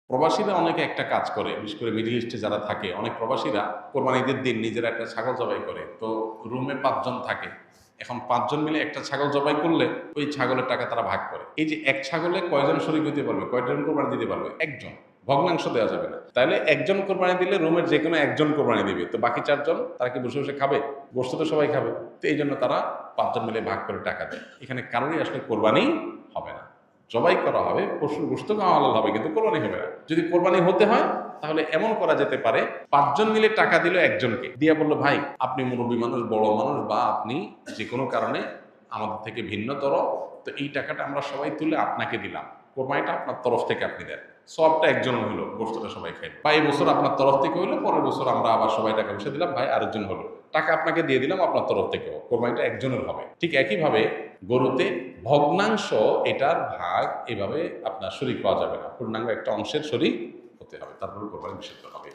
প্রবাসীরা অনেকে একটা কাজ করে, বিশেষ করে মিডল ইস্টে যারা থাকে, অনেক প্রবাসীরা কোরবানি ঈদের দিন নিজেরা একটা ছাগল জবাই করে। তো রুমে ৫ জন থাকে। এখন ৫ জন মিলে একটা ছাগল জবাই করলে ওই ছাগলের টাকা তারা ভাগ করে। এই যে এক ছাগলে কয়জন শরীক হতে পারবে, কয়জন কোরবানি দিতে পারবে? একজন। ভগ্নাংশ দেওয়া যাবে না। তাহলে একজন কোরবানি দিলে রুমের যে কোনো একজন কোরবানি দিবে, তো বাকি ৪ জন তারা কি বসে বসে খাবে? গোশত তো সবাই খাবে। তো এই জন্য তারা ৫ জন মিলে ভাগ করে টাকা দেয়। এখানে কারোরই আসলে কোরবানি হবে না, জবাই করা হবে, পশুর গোশত খাওয়া হালাল হবে, কিন্তু কোরবানি হবে না। যদি কোরবানি হতে হয় তাহলে এমন করা যেতে পারে, ৫ জন মিলে টাকা দিল একজনকে, দিয়া বললো ভাই আপনি মুরব্বী মানুষ, বড় মানুষ, বা আপনি যে কোনো কারণে আমাদের থেকে ভিন্নতর, তো এই টাকাটা আমরা সবাই তুলে আপনাকে দিলাম, কোরবানিটা আপনার তরফ থেকে আপনি দেন, সবটা একজনের হলো, গোশতটা সবাই খাই, বা এই বছর আপনার তরফ থেকে হইলো, পরের বছর আমরা আবার সবাই টাকা পয়সা দিলাম, ভাই আরেকজন হলো, টাকা আপনাকে দিয়ে দিলাম আপনার তরফ থেকেও, কোরবানিটা একজনের হবে। ঠিক একইভাবে গরুতে ভগ্নাংশ, এটার ভাগ এভাবে আপনার শরীক পাওয়া যাবে না, পূর্ণাঙ্গ একটা অংশের শরীক হতে হবে, তারপরে কোরবানি বিশুদ্ধ হবে।